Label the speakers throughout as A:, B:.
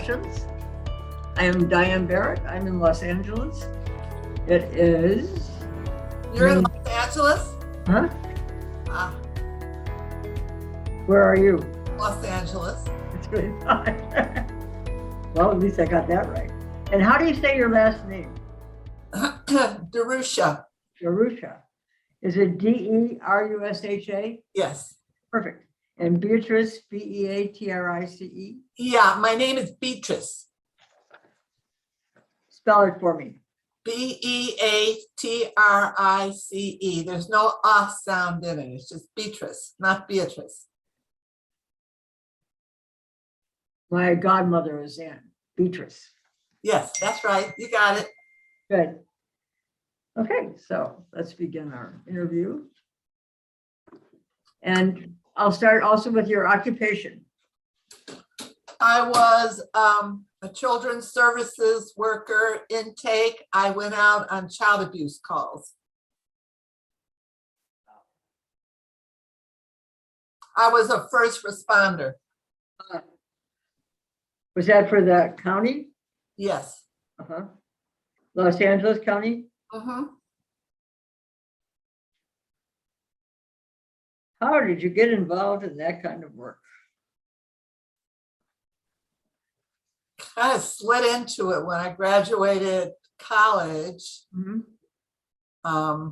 A: Discussions. I am Diane Barrett. I'm in Los Angeles. It is...
B: You're in Los Angeles?
A: Huh?
B: Ah,
A: Where are you?
B: Los Angeles.
A: It's good. Well, at least I got that right. And how do you say your last name?
B: DeRusha.
A: DeRusha. Is it D-E-R-U-S-H-A?
B: Yes.
A: Perfect. And Beatrice, B-E-A-T-R-I-C-E?
B: Yeah, my name is Beatrice.
A: Spell it for me.
B: B-E-A-T-R-I-C-E. There's no sound in it. It's just Beatrice, not Beatrice.
A: My godmother is in Beatrice.
B: Yes, that's right. You got it.
A: Good. Okay, so let's begin our interview. And I'll start also with your occupation.
B: I was a children's services worker intake. I went out on child abuse calls. I was a first responder.
A: Was that for the county?
B: Yes.
A: Uh-huh. Los Angeles County?
B: Mm-hmm.
A: How did you get involved in that kind of work?
B: Kind of slid into it when I graduated college.
A: Mm-hmm.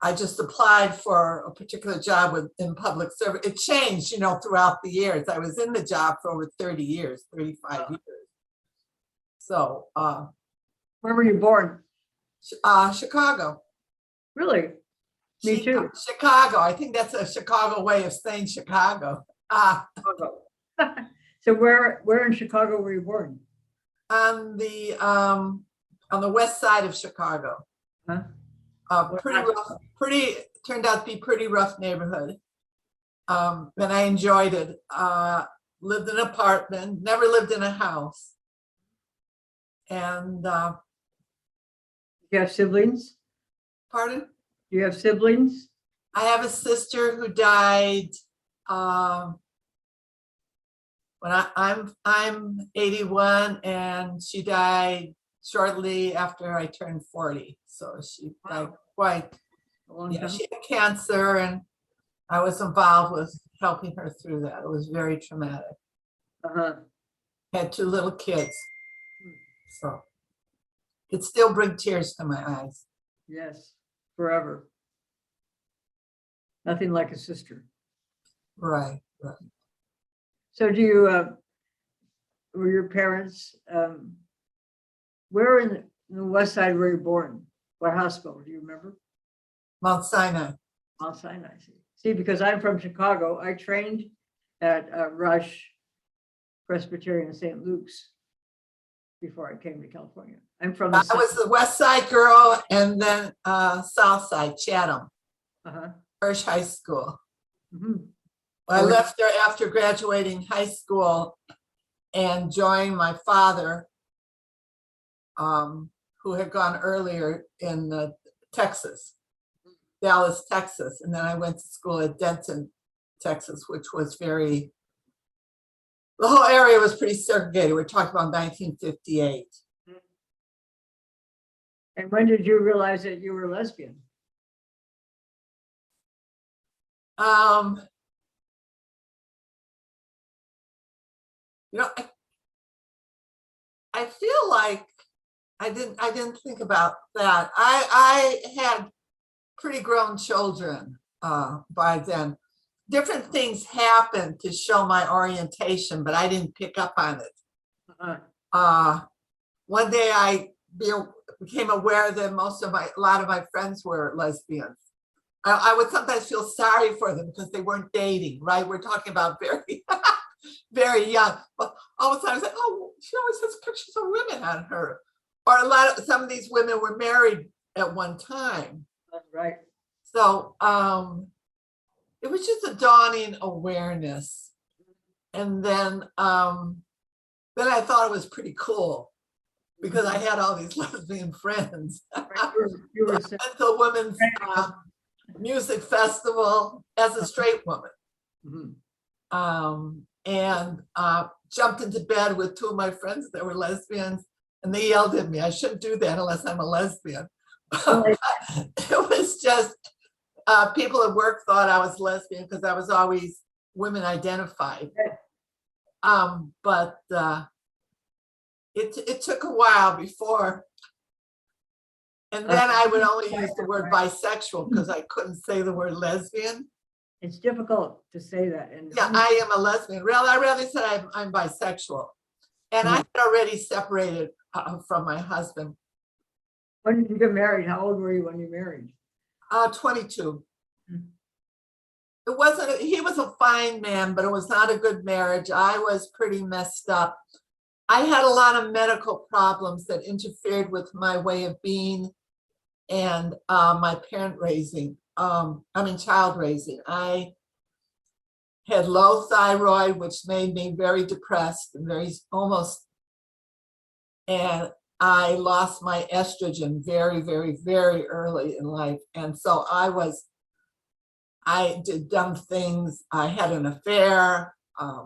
B: I just applied for a particular job in public service. It changed, throughout the years. I was in the job for over 30 years, 35 years. So,
A: Where were you born?
B: Chicago.
A: Really? Me too.
B: Chicago. I think that's a Chicago way of saying Chicago.
A: Chicago. So where in Chicago were you born?
B: On the west side of Chicago.
A: Huh?
B: Turned out to be pretty rough neighborhood. And I enjoyed it. Lived in an apartment, never lived in a house. And
A: You have siblings?
B: pardon?
A: You have siblings?
B: I have a sister who died when I'm 81, and she died shortly after I turned 40. So she died quite
A: A long
B: Yeah,
A: time?
B: she had cancer, and I was involved with helping her through that. It was very traumatic.
A: Uh-huh.
B: Had 2 little kids, so it still brings tears to my eyes.
A: Yes, forever. Nothing like a sister.
B: Right.
A: So do you, were your parents, where in the west side were you born? What hospital, do you remember?
B: Mount Sinai.
A: Mount Sinai. See, because I'm from Chicago, I trained at Rush Presbyterian St. Luke's before I came to California. I'm from the
B: I was the West Side girl, and then South Side, Chatham,
A: Uh-huh.
B: Hirsch High School.
A: Mm-hmm.
B: I left there after graduating high school and joined my father, who had gone earlier in Texas, Dallas, Texas. And then I went to school at Denton, Texas, which was the whole area was pretty segregated. We're talking about 1958.
A: And when did you realize that you were lesbian?
B: I feel like I didn't think about that. I had pretty grown children by then. Different things happened to show my orientation, but I didn't pick up on it.
A: Uh-huh.
B: One day I became aware that a lot of my friends were lesbians. I would sometimes feel sorry for them because they weren't dating, right? We're talking about very, very young. But all of a sudden I was like, oh, she always has pictures of women on her. Or some of these women were married at one time.
A: That's right.
B: So it was just a dawning awareness. And then I thought it was pretty cool because I had all these lesbian friends.
A: You were
B: The women's music festival as a straight woman.
A: Mhm.
B: And jumped into bed with two of my friends that were lesbians, and they yelled at me. I shouldn't do that unless I'm a lesbian. It was just people at work thought I was lesbian because I was always women identified. But it took a while before. And then I would only use the word bisexual because I couldn't say the word lesbian.
A: It's difficult to say that. And
B: Yeah, I am a lesbian. Really, I really said I'm bisexual. And I had already separated from my husband.
A: when did you get married? How old were you when you married?
B: 22. It wasn't, he was a fine man, but it was not a good marriage. I was pretty messed up. I had a lot of medical problems that interfered with my way of being and my child raising. I had low thyroid, which made me very depressed and and I lost my estrogen very, very, very early in life. And so I did dumb things. I had an affair. I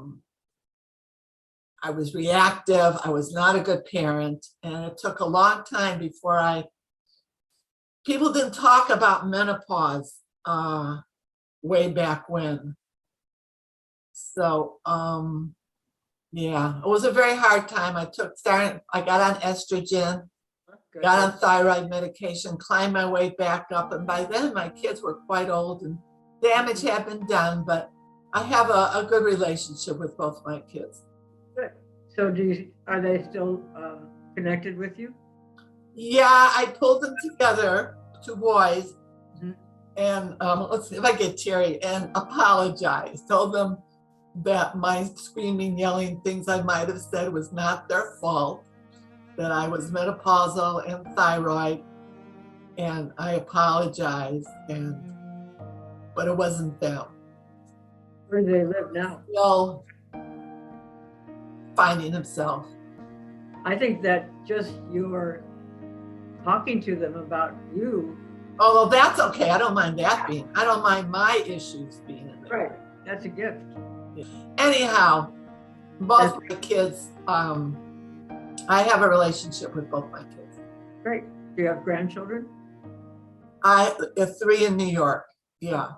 B: was reactive. I was not a good parent. And it took a long time before people didn't talk about menopause way back when. So, yeah, it was a very hard time. I got on estrogen, got on thyroid medication, climbed my way back up. And by then my kids were quite old and damage had been done, but I have a good relationship with both my kids.
A: Good. So are they still connected with you?
B: Yeah, I pulled them together, two boys, and let's see if I get teary, and apologized, told them that my screaming, yelling things I might have said was not their fault, that I was menopausal and thyroid, and I apologized, but it wasn't them.
A: Where do they live now?
B: Still finding himself.
A: I think that just your talking to them about you.
B: Oh, well, that's okay. I don't mind that I don't mind my issues being in there.
A: Right. That's a gift.
B: Anyhow, both my kids, I have a relationship with both my kids.
A: Great. Do you have grandchildren?
B: I have 3 in New York. Yeah.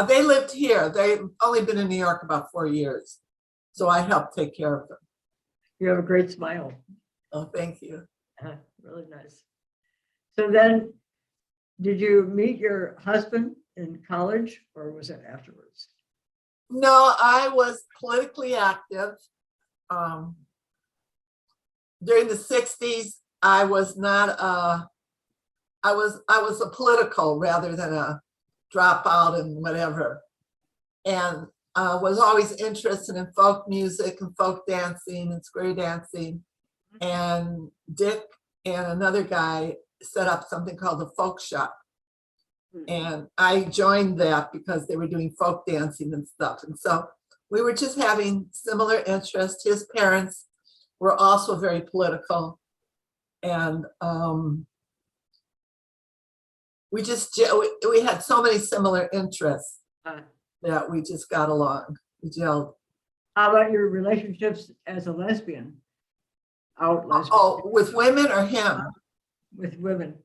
B: They lived here. They've only been in New York about 4 years. So I helped take care of them.
A: You have a great smile.
B: Oh, thank you.
A: Really nice. So then, did you meet your husband in college or was it afterwards?
B: No, I was politically active. During the 60s, I was a political rather than a dropout and whatever. And was always interested in folk music and folk dancing and square dancing. And Dick and another guy set up something called the Folk Shop. And I joined that because they were doing folk dancing and stuff. And so we were just having similar interests. His parents were also very political. And we had so many similar interests that we just got along. We gelled.
A: How about your relationships as a lesbian? Lesbian.
B: Oh, with women or him?
A: With women.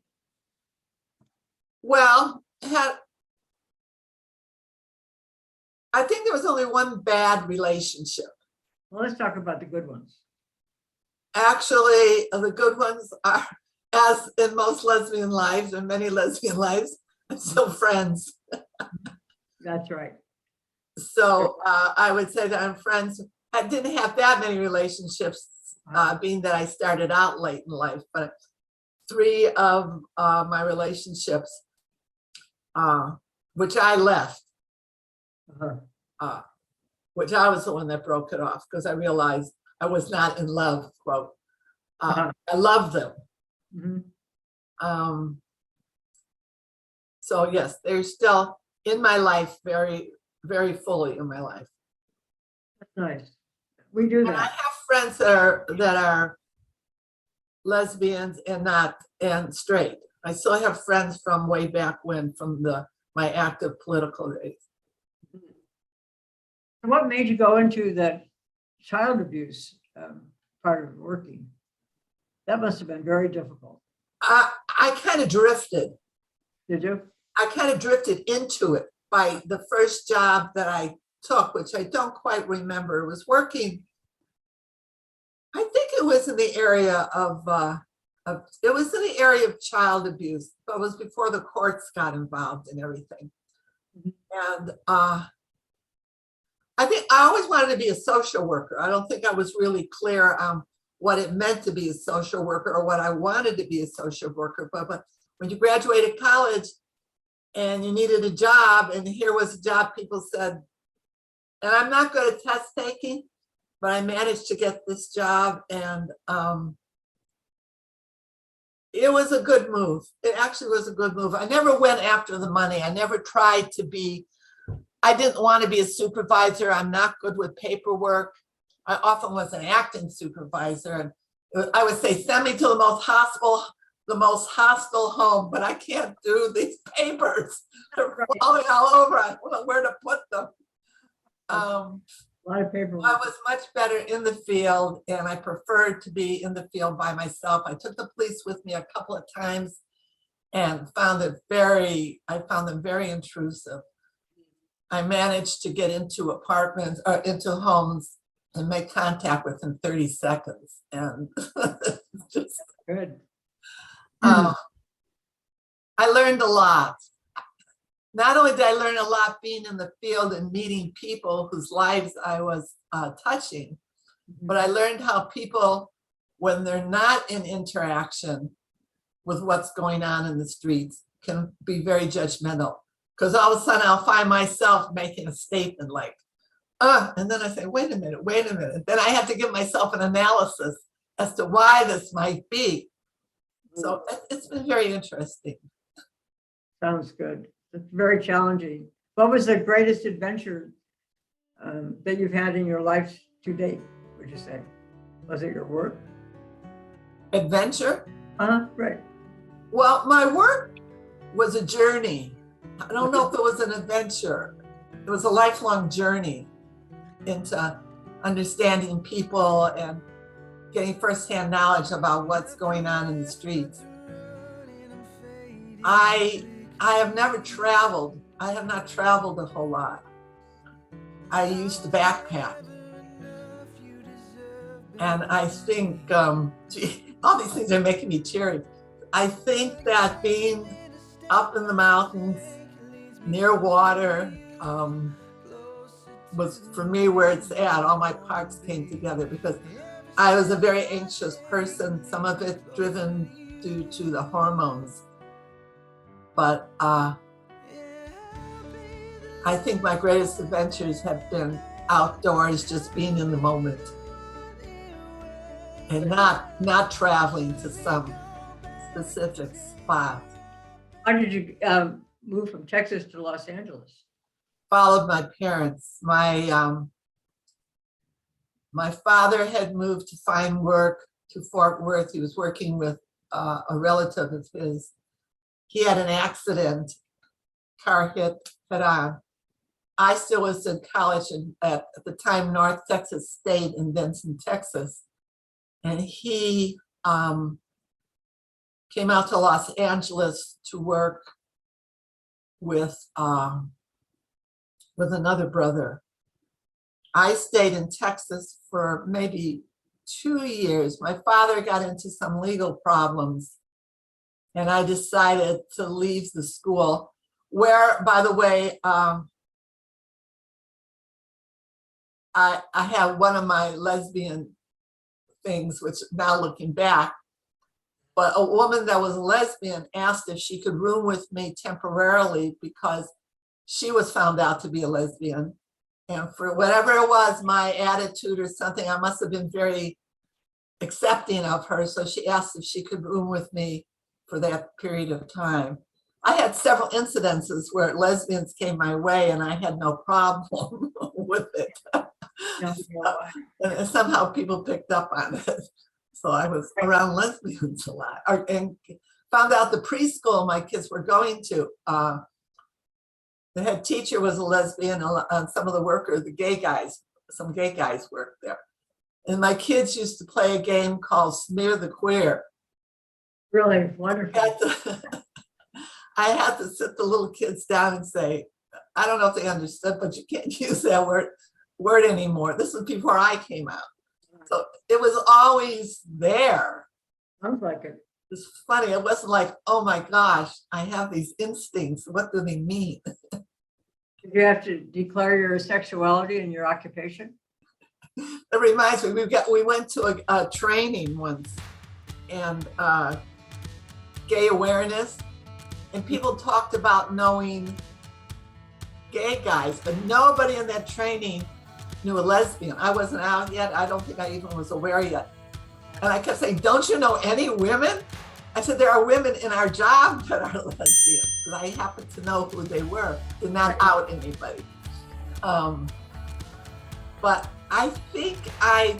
B: Well, I think there was only one bad relationship.
A: Well, let's talk about the good ones.
B: Actually, the good ones are, as in most lesbian lives and many lesbian lives, I'm still friends.
A: That's right.
B: So I would say that I'm friends. I didn't have that many relationships, being that I started out late in life, but 3 of my relationships, which I left, which I was the one that broke it off because I realized I was not in love, quote. I love them. So yes, they're still in my life, very, very fully in my life.
A: That's nice. We do that.
B: And I have friends that are lesbians and straight. I still have friends from way back when, from my active political days.
A: What made you go into the child abuse part of working. That must have been very difficult.
B: I kind of drifted.
A: Did you?
B: I kind of drifted into it by the first job that I took, which I don't quite remember, was working. I think it was in the area of child abuse, but it was before the courts got involved and everything. And I think I always wanted to be a social worker. I don't think I was really clear on what it meant to be a social worker or what I wanted to be a social worker. But when you graduated college and you needed a job, and here was a job, people said, and I'm not good at test taking, but I managed to get this job, and it was a good move. It actually was a good move. I never went after the money. I never tried to be, I didn't want to be a supervisor. I'm not good with paperwork. I often was an acting supervisor, and I would say, send me to the most hostile home, but I can't do these papers. They're falling all over. I don't know where to put them.
A: A lot of paperwork.
B: I was much better in the field, and I preferred to be in the field by myself. I took the police with me a couple of times and found them very intrusive. I managed to get into apartments or into homes and make contact within 30 seconds. And just
A: Good.
B: I learned a lot. Not only did I learn a lot being in the field and meeting people whose lives I was touching, but I learned how people, when they're not in interaction with what's going on in the streets, can be very judgmental. Because all of a sudden I'll find myself making a statement like, and then I say, wait a minute. And then I have to give myself an analysis as to why this might be. So it's been very interesting.
A: Sounds good. It's very challenging. What was the greatest adventure that you've had in your life to date, would you say? Was it your work?
B: Adventure?
A: Right.
B: Well, my work was a journey. I don't know if it was an adventure. It was a lifelong journey into understanding people and getting firsthand knowledge about what's going on in the streets. I have never traveled. I have not traveled a whole lot. I used to backpack. And I think, all these things are making me teary. I think that being up in the mountains, near water, was for me where it's at. All my parts came together because I was a very anxious person, some of it driven due to the hormones. But I think my greatest adventures have been outdoors, just being in the moment and not traveling to some specific spot.
A: How did you move from Texas to Los Angeles?
B: Followed my parents. My father had moved to find work to Fort Worth. He was working with a relative of his. He had an accident, car hit head on. I still was in college at the time, North Texas State in Denton, Texas. And he came out to Los Angeles to work with another brother. I stayed in Texas for maybe 2 years. My father got into some legal problems, and I decided to leave the school where, by the way, I have one of my lesbian things, which now looking back, but a woman that was a lesbian asked if she could room with me temporarily because she was found out to be a lesbian. And for whatever it was, my attitude or something, I must have been very accepting of her. So she asked if she could room with me for that period of time. I had several incidences where lesbians came my way and I had no problem with it. And somehow people picked up on it. So I was around lesbians a lot. And found out the preschool my kids were going to, the head teacher was a lesbian, and some of the workers, some gay guys worked there. And my kids used to play a game called Smear the Queer.
A: Really wonderful.
B: I had to sit the little kids down and say, I don't know if they understood, but you can't use that word anymore. This was before I came out. So it was always there.
A: Sounds like it.
B: It's funny. It wasn't like, oh my gosh, I have these instincts. What do they mean?
A: Did you have to declare your sexuality and your occupation?
B: It reminds me, we went to a training once, and gay awareness, and people talked about knowing gay guys, but nobody in that training knew a lesbian. I wasn't out yet. I don't think I even was aware yet. And I kept saying, don't you know any women? I said, there are women in our job that are lesbians, because I happened to know who they were, did not out anybody. But I think I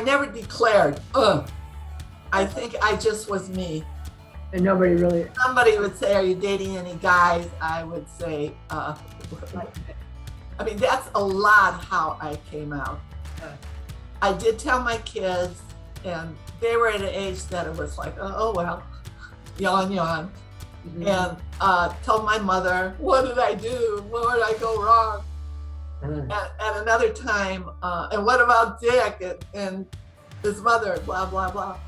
B: never declared, I think I just was me.
A: And nobody really.
B: Somebody would say, are you dating any guys? I would say, I mean, that's a lot how I came out. I did tell my kids, and they were at an age that it was like, oh well, yawn, yawn.
A: Mhm.
B: And told my mother, what did I do? Where did I go wrong? At another time, and what about Dick and his mother, blah, blah, blah.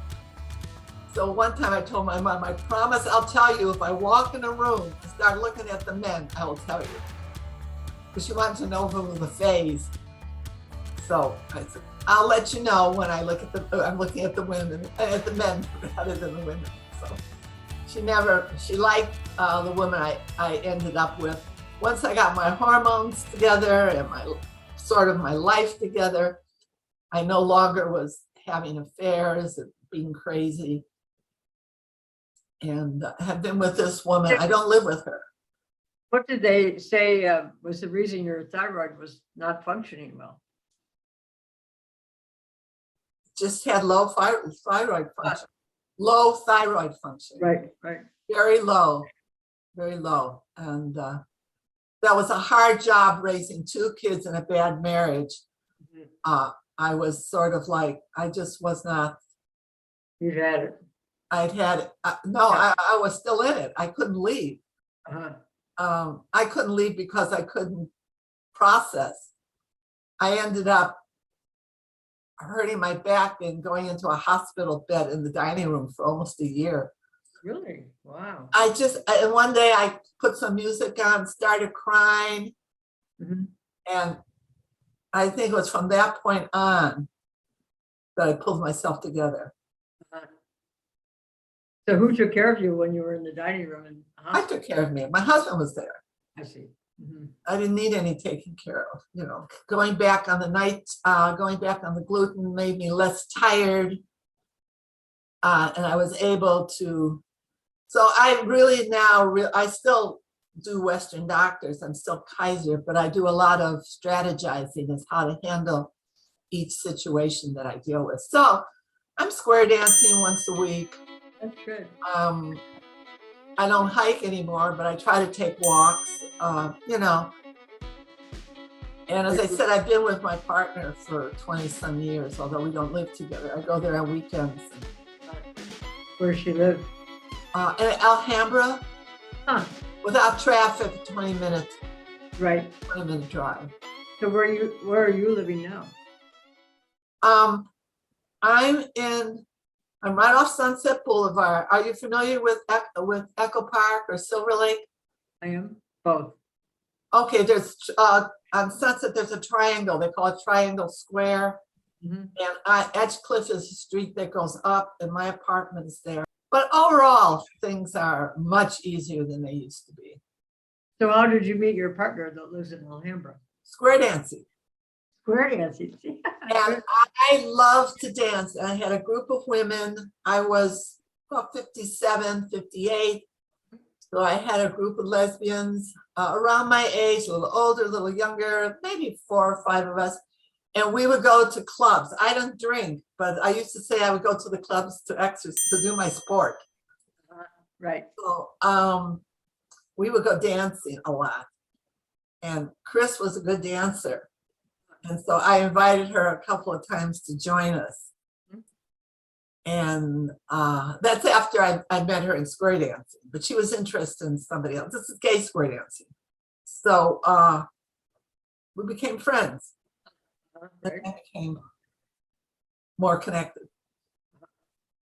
B: So one time I told my mom, I promise I'll tell you if I walk in a room and start looking at the men, I will tell you. Because she wanted to know if it was a phase. So I said, I'll let you know when I look at I'm looking at the women, at the men rather than the women. So she liked the woman I ended up with. Once I got my hormones together and my life together, I no longer was having affairs and being crazy. And have been with this woman. I don't live with her.
A: What did they say was the reason your thyroid was not functioning well?
B: Just had low thyroid function. Low thyroid function.
A: Right, right.
B: Very low, very low. And that was a hard job raising two kids in a bad marriage.
A: Mhm.
B: I was sort of like, I just was not.
A: You've had it.
B: I'd had it. No, I was still in it. I couldn't leave.
A: Uh-huh.
B: I couldn't leave because I couldn't process. I ended up hurting my back and going into a hospital bed in the dining room for almost a year.
A: Really? Wow.
B: And one day I put some music on, started crying.
A: Mhm.
B: And I think it was from that point on that I pulled myself together.
A: Uh-huh. So who took care of you when you were in the dining room? And
B: I took care of me. My husband was there.
A: I see. Mhm.
B: I didn't need any taken care of, you know. Going back on the gluten made me less tired. And I was able to, so I really now, I still do Western doctors. I'm still Kaiser, but I do a lot of strategizing as how to handle each situation that I deal with. So I'm square dancing once a week.
A: That's good.
B: I don't hike anymore, but I try to take walks, you know. And as I said, I've been with my partner for 20 some years, although we don't live together. I go there on weekends.
A: Where does she live?
B: In Alhambra,
A: Huh.
B: without traffic, 20 minute
A: Right.
B: drive.
A: So where are you living now?
B: I'm right off Sunset Boulevard. Are you familiar with Echo Park or Silver Lake?
A: I am both.
B: Okay, there's on Sunset, there's a triangle. They call it Triangle Square.
A: Mhm.
B: And Edgecliff is a street that goes up, and my apartment is there. But overall, things are much easier than they used to be.
A: So how did you meet your partner that lives in Alhambra?
B: Square dancing.
A: Square dancing.
B: And I love to dance. I had a group of women. I was about 57, 58. So I had a group of lesbians around my age, a little older, a little younger, maybe 4 or 5 of us. And we would go to clubs. I don't drink, but I used to say I would go to the clubs to exercise, to do my sport.
A: Right.
B: So we would go dancing a lot. And Chris was a good dancer. And so I invited her a couple of times to join us. And that's after I met her in square dancing, but she was interested in somebody else. This is gay square dancing. So we became friends.
A: Okay.
B: And I became more connected.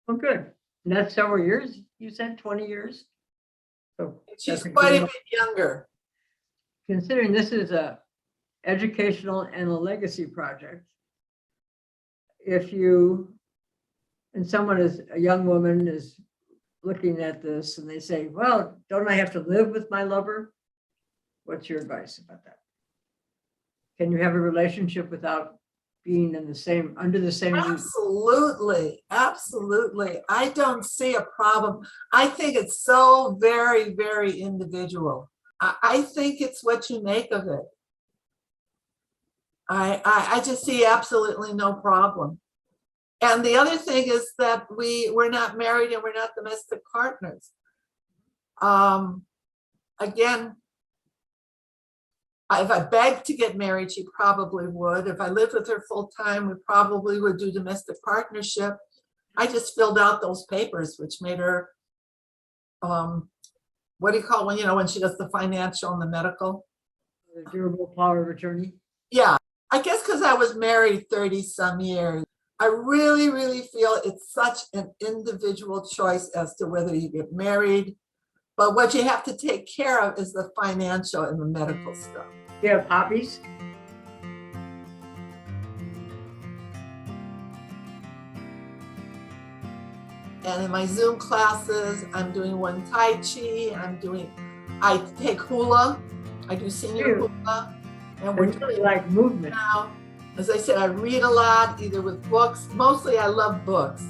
A: Well, good. And that's several years, you said 20 years? So
B: She's
A: that's
B: quite a
A: good.
B: bit younger.
A: Considering this is a educational and a legacy project, if you, and someone is, a young woman is looking at this and they say, well, don't I have to live with my lover? What's your advice about that? Can you have a relationship without being in the same, under the same roof?
B: Absolutely, absolutely. I don't see a problem. I think it's so very, very individual. I think it's what you make of it. I just see absolutely no problem. And the other thing is that we're not married and we're not domestic partners. Again, if I begged to get married, she probably would. If I lived with her full time, we probably would do domestic partnership. I just filled out those papers, which made her, what do you call when, when she does the financial and the medical?
A: The durable power of attorney?
B: Yeah, I guess because I was married 30 some years. I really, really feel it's such an individual choice as to whether you get married. But what you have to take care of is the financial and the medical stuff.
A: Do you have hobbies?
B: And in my Zoom classes, I'm doing one Tai Chi, I take hula, I do senior hula. And
A: I
B: we're
A: really like movement.
B: now, as I said, I read a lot, either with books. Mostly I love books.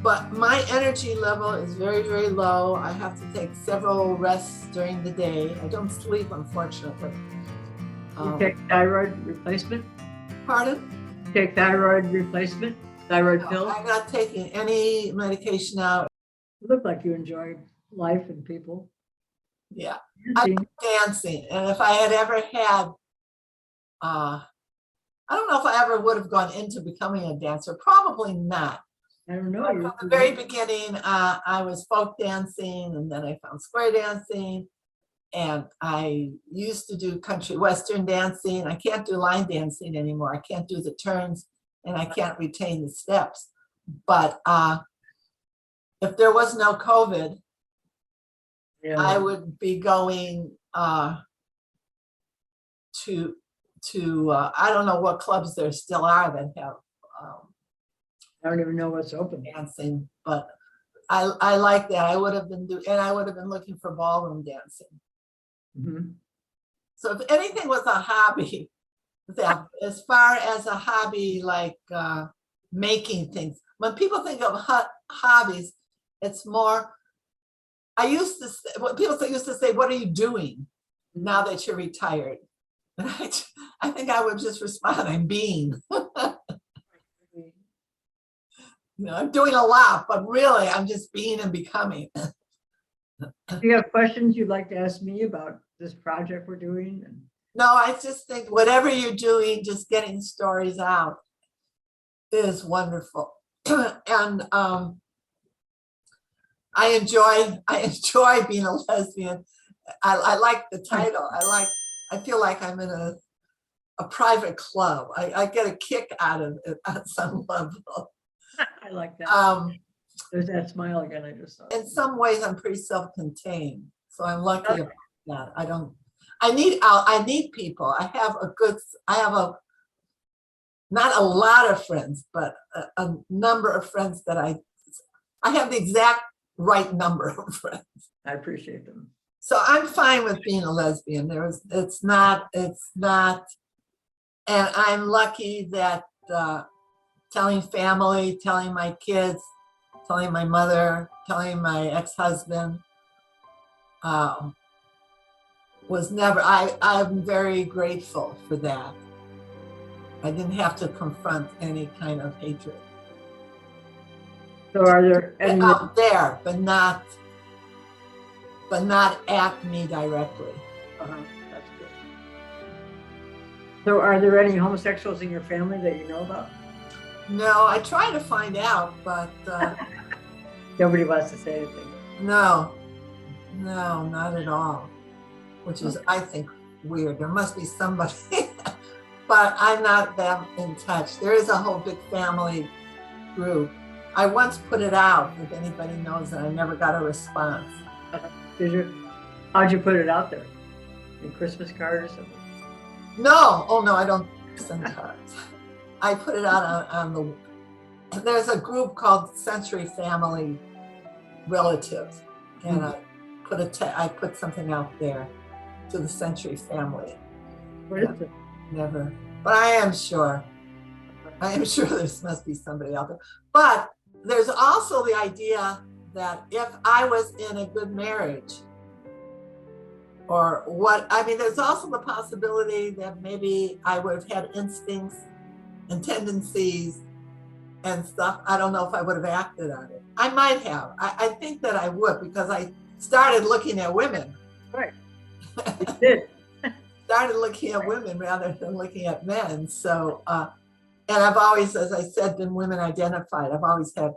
B: But my energy level is very, very low. I have to take several rests during the day. I don't sleep, unfortunately.
A: You take thyroid replacement?
B: Pardon?
A: Take thyroid replacement? Thyroid
B: No,
A: pill?
B: I'm not taking any medication now.
A: You look like you enjoy life and people.
B: Yeah, I love dancing. And if I had ever had, I don't know if I ever would have gone into becoming a dancer. Probably not.
A: I don't know.
B: From the very beginning, I was folk dancing, and then I found square dancing, and I used to do country western dancing. I can't do line dancing anymore. I can't do the turns, and I can't retain the steps. But if there was no COVID, I would be going to I don't know what clubs there still are that have
A: I don't even know what's open.
B: dancing, but I like that. I would have been and I would have been looking for ballroom dancing.
A: Mm-hmm.
B: So if anything was a hobby, that as far as a hobby like making things, when people think of hobbies, it's more. I used to say, what people used to say, "What are you doing now that you're retired?" And I think I would just respond, "I'm being." I'm doing a lot, but really, I'm just being and becoming.
A: Do you have questions you'd like to ask me about this project we're doing?
B: No, I just think whatever you're doing, just getting stories out is wonderful. And I enjoy being a lesbian. I like the title. I feel like I'm in a private club. I get a kick out of it on some level.
A: I like that. There's that smile again. I just saw.
B: In some ways, I'm pretty self-contained, so I'm lucky about that. I need people. I have not a lot of friends, but a number of friends that I have the exact right number of friends.
A: I appreciate them.
B: So I'm fine with being a lesbian. It's not, and I'm lucky that telling family, telling my kids, telling my mother, telling my ex-husband was never, I'm very grateful for that. I didn't have to confront any kind of hatred.
A: So are there any
B: out there, but not at me directly.
A: That's good. So are there any homosexuals in your family that you know about?
B: No, I try to find out, but
A: Nobody wants to say anything.
B: no, not at all. Which is, I think, weird. There must be somebody, but I'm not that in touch. There is a whole big family group. I once put it out, if anybody knows, and I never got a response.
A: Did you? How'd you put it out there? In Christmas card or something?
B: No, oh no, I don't send cards. I put it out on the, there's a group called Century Family Relatives, and I put something out there to the Century family.
A: What is it?
B: Never, but I am sure there must be somebody out there. But there's also the idea that if I was in a good marriage, or what, I mean, there's also the possibility that maybe I would have had instincts and tendencies and stuff. I don't know if I would have acted on it. I might have. I think that I would, because I started looking at women.
A: Right. You did.
B: Started looking at women rather than looking at men. So, and I've always, as I said, been women identified. I've always had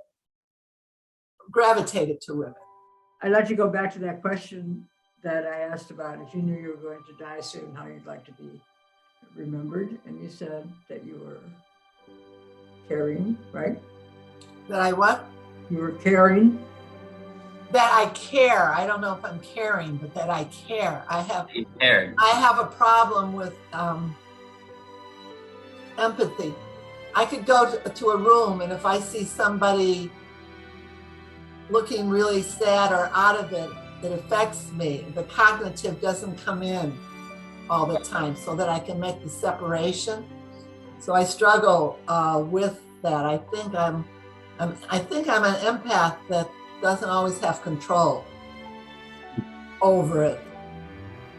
B: gravitated to women.
A: I'd like to go back to that question that I asked about if you knew you were going to die soon, how you'd like to be remembered. And you said that you were caring, right?
B: That I what?
A: You were caring.
B: That I care. I don't know if I'm caring, but that I care. I have a problem with empathy. I could go to a room, and if I see somebody looking really sad or out of it, it affects me. The cognitive doesn't come in all the time so that I can make the separation. So I struggle with that. I think I'm an empath that doesn't always have control over it.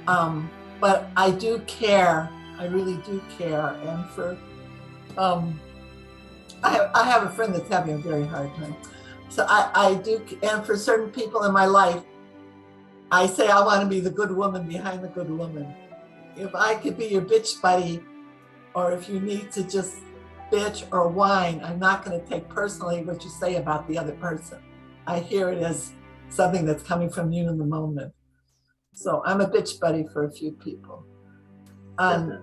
B: But I do care. I really do care. And for I have a friend that's having a very hard time. So I do, and for certain people in my life, I say I want to be the good woman behind the good woman. If I could be your bitch buddy, or if you need to just bitch or whine, I'm not going to take personally what you say about the other person. I hear it as something that's coming from you in the moment. So I'm a bitch buddy for a few people. And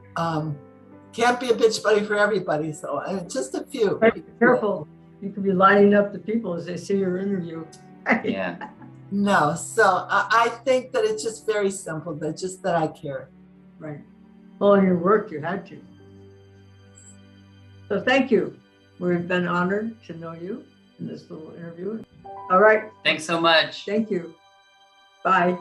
B: can't be a bitch buddy for everybody. So just a few.
A: Be careful. You could be lining up the people as they see your interview.
C: Yeah.
B: No, so I think that it's just very simple, that just that I care.
A: Right. Well, in your work, you had to. So thank you. We've been honored to know you in this little interview. All right.
C: Thanks so much.
A: Thank you. Bye.